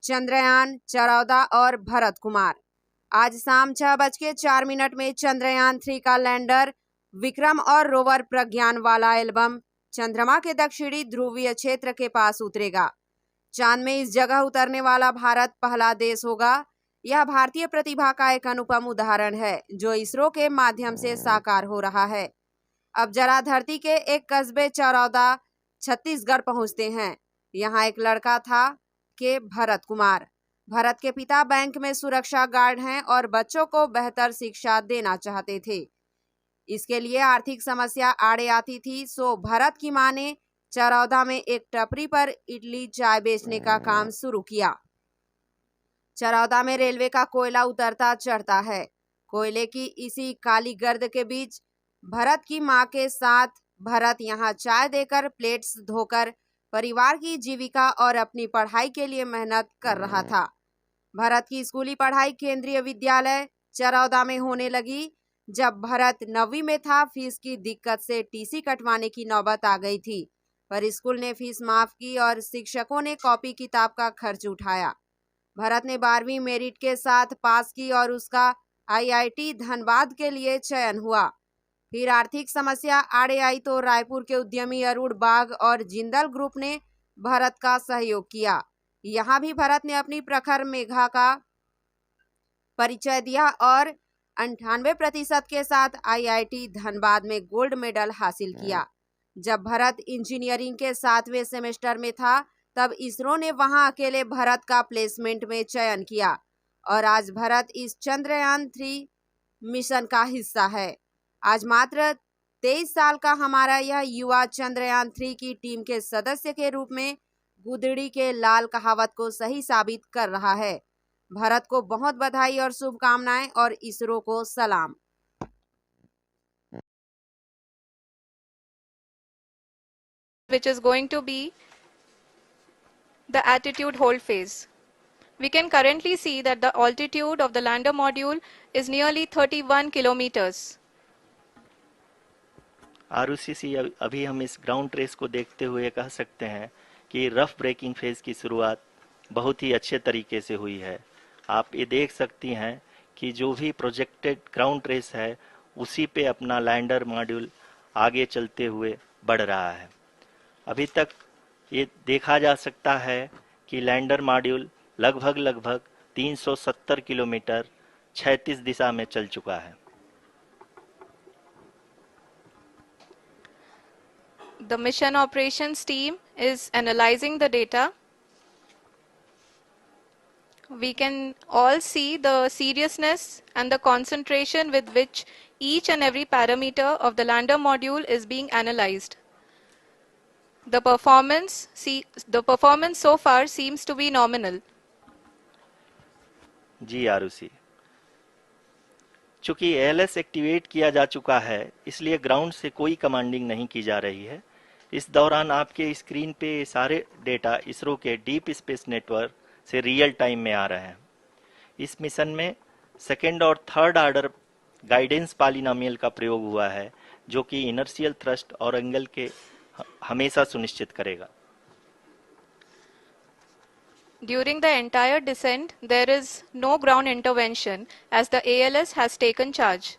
चंद्रयान, चरौदा और भरत कुमार। आज शाम 6:04 में चंद्रयान 3 का लैंडर विक्रम और रोवर प्रज्ञान वाला एल्बम चंद्रमा के दक्षिणी ध्रुवीय क्षेत्र के पास उतरेगा। चांद में इस जगह उतरने वाला भारत पहला देश होगा। यह भारतीय प्रतिभा का एक अनुपम उदाहरण है जो इसरो के माध्यम से साकार हो रहा है। अब जरा धरती के एक कस्बे चरौदा छत्तीसगढ़ पहुंचते हैं। यहाँ एक लड़का था के भरत कुमार। भरत के पिता बैंक में सुरक्षा गार्ड हैं और बच्चों को बेहतर शिक्षा देना चाहते थे। इसके लिए आर्थिक समस्या आड़े आती थी, सो भरत की मां ने चरौदा में एक टपरी पर इडली चाय बेचने का काम शुरू किया। चरौदा में रेलवे का कोयला उतरता चढ़ता है। कोयले की इसी काली गर्द के बीच भरत की मां के साथ भरत यहाँ चाय देकर, प्लेट्स धोकर परिवार की जीविका और अपनी पढ़ाई के लिए मेहनत कर रहा था। भरत की स्कूली पढ़ाई केंद्रीय विद्यालय चरौदा में होने लगी। जब भरत 9वीं में था, फीस की दिक्कत से टीसी कटवाने की नौबत आ गई थी, पर स्कूल ने फीस माफ की और शिक्षकों ने कॉपी किताब का खर्च उठाया। भरत ने 12वीं मेरिट के साथ पास की और उसका आईआईटी धनबाद के लिए चयन हुआ। फिर आर्थिक समस्या आड़े आई तो रायपुर के उद्यमी अरुण बाग और जिंदल ग्रुप ने भरत का सहयोग किया। यहाँ भी भरत ने अपनी प्रखर मेधा का परिचय दिया और 98% के साथ आईआईटी धनबाद में गोल्ड मेडल हासिल किया। जब भरत इंजीनियरिंग के 7वें सेमेस्टर में था, तब इसरो ने वहां अकेले भरत का प्लेसमेंट में चयन किया और आज भरत इस चंद्रयान 3 मिशन का हिस्सा है। आज मात्र 23 साल का हमारा यह युवा चंद्रयान 3 की टीम के सदस्य के रूप में गुदड़ी के लाल कहावत को सही साबित कर रहा है। भरत को बहुत बधाई और शुभकामनाएं और इसरो को सलाम। Which is going to be the attitude hold phase. We can currently see that the altitude of the lander module is nearly 31 kilometers. Arushi, अभी हम इस ग्राउंड ट्रेस को देखते हुए कह सकते हैं कि रफ ब्रेकिंग फेज की शुरुआत बहुत ही अच्छे तरीके से हुई है। आप ये देख सकती हैं कि जो भी प्रोजेक्टेड ग्राउंड ट्रेस है उसी पे अपना लैंडर मॉड्यूल आगे चलते हुए बढ़ रहा है। अभी तक ये देखा जा सकता है कि लैंडर मॉड्यूल लगभग 370 किलोमीटर 36 दिशा में चल चुका है। The mission operations team is analyzing the data. We can all see the seriousness and the concentration with which each and every parameter of the lander module is being analyzed. The performance so far seems to be nominal. जी आरुषि, चूंकि ALS activate किया जा चुका है इसलिए ground से कोई commanding नहीं की जा रही है। इस दौरान आपके स्क्रीन पे सारे डेटा इसरो के डीप स्पेस नेटवर्क से रियल टाइम में आ रहे हैं। इस मिशन में सेकेंड और थर्ड ऑर्डर गाइडेंस पॉलिनोमियल का प्रयोग हुआ है जो कि इनर्शियल थ्रस्ट और एंगल के हमेशा सुनिश्चित करेगा। During the entire descent, there is no ground intervention as the ALS has taken charge.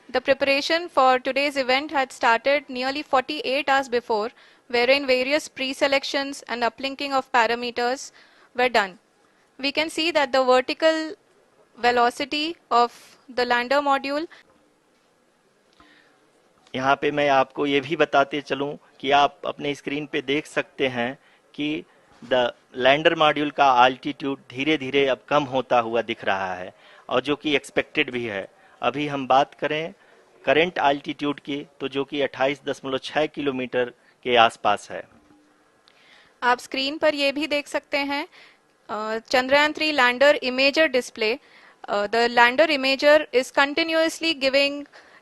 The preparation for today's event had started nearly 48 hours before, wherein various pre-selections and uplinking of parameters were done. We can see that the vertical velocity of the lander module. यहाँ पे मैं आपको ये भी बताते चलूं कि आप अपने स्क्रीन पे देख सकते हैं कि द लैंडर मॉड्यूल का आल्टीट्यूड धीरे धीरे अब कम होता हुआ दिख रहा है और जो कि एक्सपेक्टेड भी है। अभी हम बात करें करंट आल्टीट्यूड की तो जो कि 28.6 किलोमीटर के आसपास है। आप स्क्रीन पर ये भी देख सकते हैं Chandrayaan 3 lander imager display. The lander imager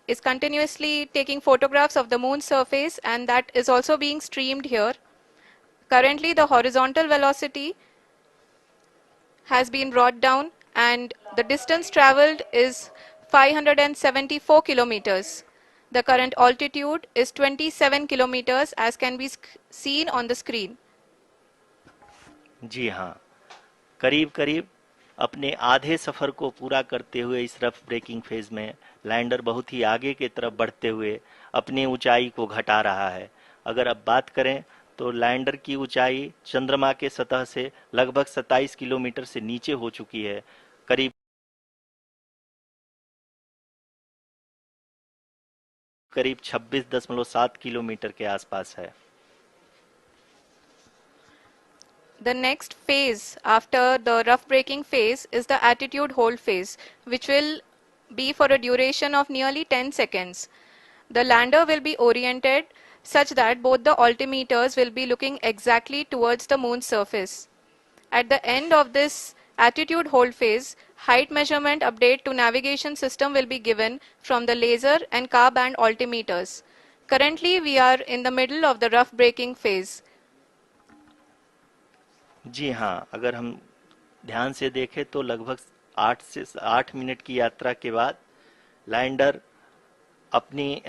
is continuously taking photographs of the moon's surface, and that is also being streamed here. Currently the horizontal velocity has been brought down and the distance traveled is 574 kilometers. The current altitude is 27 kilometers as can be seen on the screen. जी हाँ, करीब करीब अपने आधे सफर को पूरा करते हुए इस रफ ब्रेकिंग फेज में लैंडर बहुत ही आगे की तरफ बढ़ते हुए अपनी ऊंचाई को घटा रहा है। अगर अब बात करें तो लैंडर की ऊंचाई चंद्रमा के सतह से लगभग 27 किलोमीटर से नीचे हो चुकी है, करीब करीब 26.7 किलोमीटर के आसपास है। The next phase after the rough braking phase is the attitude hold phase, which will be for a duration of nearly 10 seconds. The lander will be oriented such that both the altimeters will be looking exactly towards the moon's surface. At the end of this attitude hold phase, height measurement update to navigation system will be given from the laser and car band altimeters. Currently, we are in the middle of the rough braking phase. जी हाँ, अगर हम ध्यान से देखें तो लगभग 8 minute की यात्रा के बाद लैंडर अपनी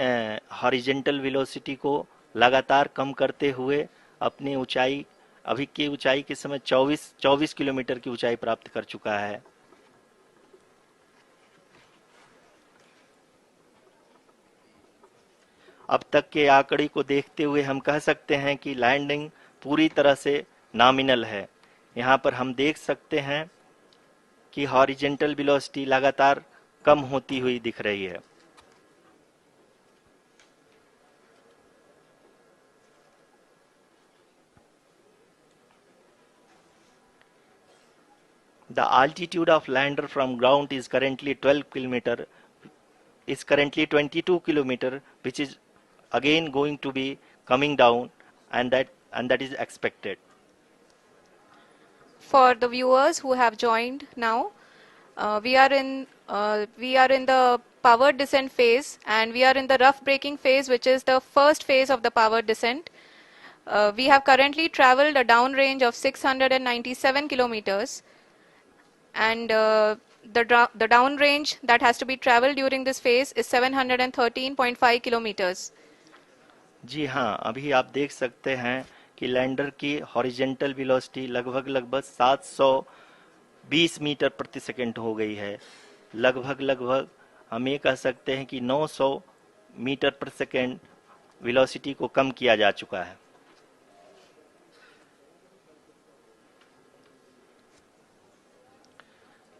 हॉरिजेंटल वेलोसिटी को लगातार कम करते हुए अपनी ऊंचाई अभी की ऊंचाई के समय 24 किलोमीटर की ऊंचाई प्राप्त कर चुका है। अब तक के आंकड़े को देखते हुए हम कह सकते हैं कि लैंडिंग पूरी तरह से नॉमिनल है। यहाँ पर हम देख सकते हैं कि हॉरिजेंटल वेलोसिटी लगातार कम होती हुई दिख रही है। The altitude of lander from ground is currently 22 kilometer, which is again going to be coming down, and that is expected. For the viewers who have joined now, we are in the power descent phase, and we are in the rough braking phase, which is the first phase of the power descent. We have currently traveled a downrange of 697 kilometers, and the downrange that has to be traveled during this phase is 713.5 kilometers. जी हाँ, अभी आप देख सकते हैं कि lander की horizontal velocity लगभग 720 metre प्रति सेकंड हो गई है। लगभग हम ये कह सकते हैं कि 900 मीटर प्रति सेकंड वेलोसिटी को कम किया जा चुका है।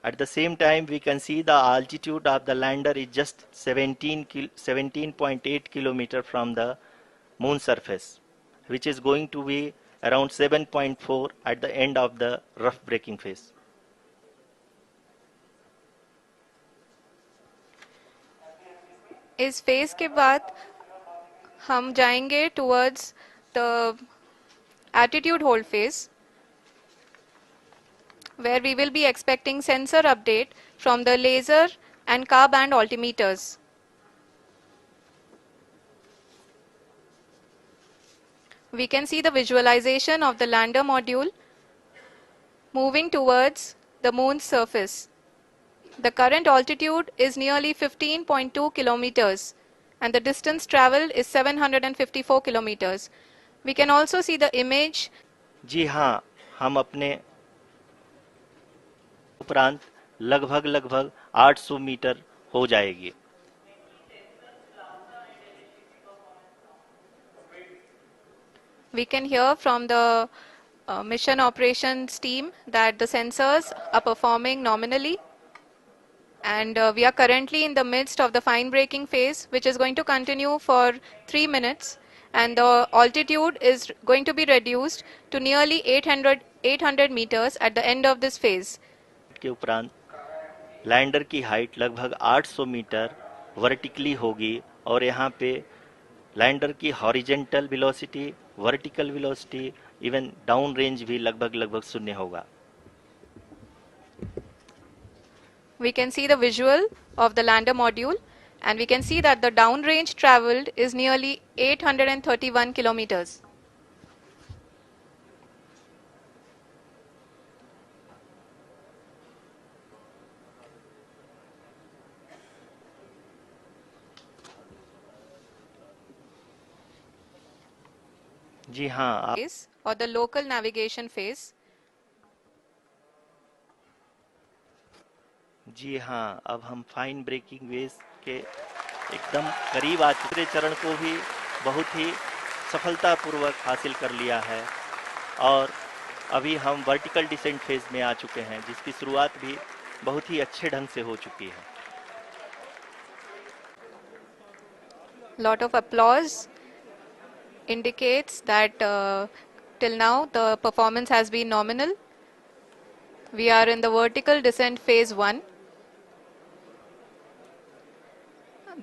At the same time, we can see the altitude of the lander is just 17.8 kilometer from the moon surface, which is going to be around 7.4 at the end of the rough braking phase. इस phase के बाद हम जाएंगे towards the attitude hold phase, where we will be expecting sensor update from the laser and car band altimeters. We can see the visualization of the lander module moving towards the moon's surface. The current altitude is nearly 15.2 kilometers, and the distance traveled is 754 kilometers. We can also see the image. जी हाँ, हम अपने उपरांत लगभग 800 metre हो जाएगी। We can hear from the mission operations team that the sensors are performing nominally, and we are currently in the midst of the fine braking phase, which is going to continue for 3 minutes, and the altitude is going to be reduced to nearly 800 meters at the end of this phase. के उपरांत lander की height लगभग 800 metre vertically होगी और यहाँ पे lander की horizontal velocity, vertical velocity, even down range भी लगभग शून्य होगा। We can see the visual of the lander module, and we can see that the downrange traveled is nearly 831 kilometers. जी हाँ, Phase or the local navigation phase. जी हाँ, अब हम fine breaking waves के एकदम करीब आ चुके चरण को भी बहुत ही सफलतापूर्वक हासिल कर लिया है और अभी हम वर्टिकल डिसेंट फेज में आ चुके हैं जिसकी शुरुआत भी बहुत ही अच्छे ढंग से हो चुकी है। Lot of applause indicates that till now the performance has been nominal. We are in the vertical descent phase 1.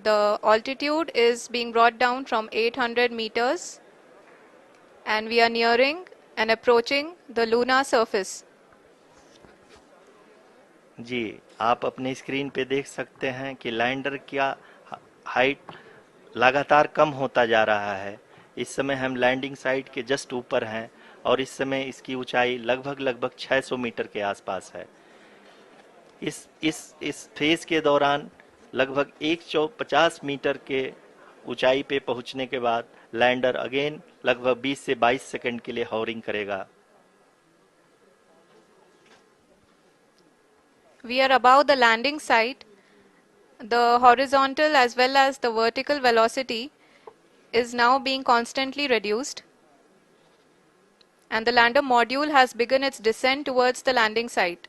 The altitude is being brought down from 800 meters and we are nearing and approaching the lunar surface. जी, आप अपने screen पे देख सकते हैं कि lander का height लगातार कम होता जा रहा है। इस समय हम लैंडिंग साइट के जस्ट ऊपर हैं और इस समय इसकी ऊंचाई लगभग 600 मीटर के आसपास है। इस फेज के दौरान लगभग 150 मीटर के ऊंचाई पे पहुंचने के बाद लैंडर अगेन लगभग 20 से 22 सेकंड के लिए हॉवरिंग करेगा। We are above the landing site. The horizontal as well as the vertical velocity is now being constantly reduced. And the lander module has begun its descent towards the landing site.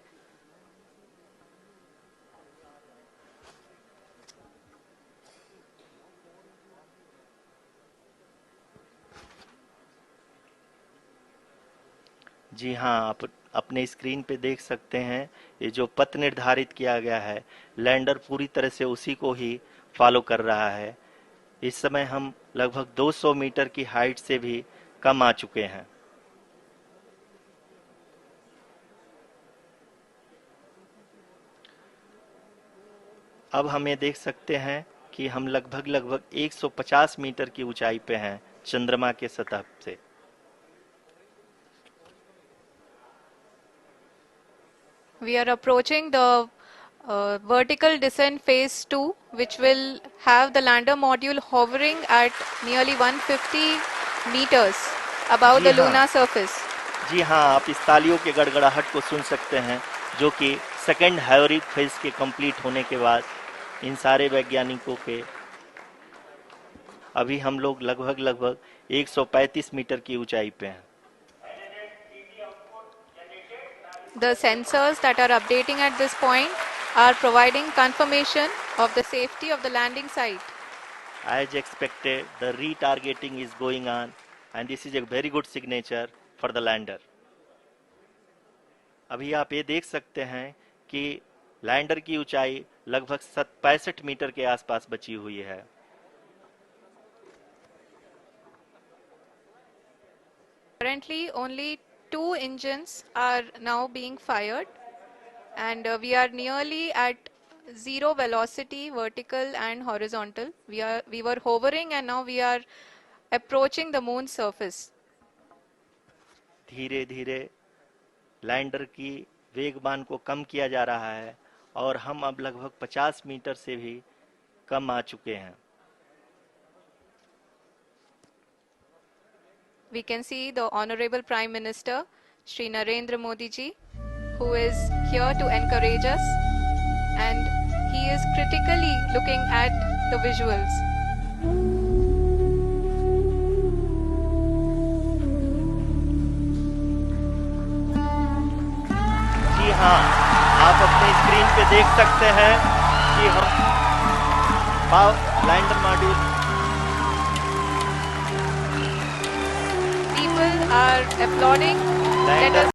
जी हाँ, आप अपने screen पे देख सकते हैं ये जो पथ निर्धारित किया गया है लैंडर पूरी तरह से उसी को ही फॉलो कर रहा है। इस समय हम लगभग 200 मीटर की हाइट से भी कम आ चुके हैं। अब हम ये देख सकते हैं कि हम लगभग 150 मीटर की ऊंचाई पे हैं चंद्रमा के सतह से। We are approaching the vertical descent phase 2, which will have the lander module hovering at nearly 150 meters above ji the हाँ। lunar surface. जी हाँ, आप इस तालियों के गड़गड़ाहट को सुन सकते हैं जो कि सेकेंड हाइब्रिड फेज के कंप्लीट होने के बाद इन सारे वैज्ञानिकों के अभी हम लोग लगभग 135 मीटर की ऊंचाई पे हैं। The sensors that are updating at this point are providing confirmation of the safety of the landing site. As expected, the retargeting is going on and this is a very good signature for the lander. अभी आप ये देख सकते हैं कि lander की ऊंचाई लगभग 65 मीटर के आसपास बची हुई है। Currently, only 2 engines are now being fired, and we are nearly at zero velocity, vertical and horizontal. We were hovering, and now we are approaching the moon's surface. धीरे धीरे लैंडर की वेगमान को कम किया जा रहा है और हम अब लगभग 50 मीटर से भी कम आ चुके हैं। We can see the Honorable Prime Minister, Shri Narendra Modi ji, who is here to encourage us, and he is critically looking at the visuals. जी हाँ, आप अपने स्क्रीन पे देख सकते हैं कि हम lander module People are applauding. Let us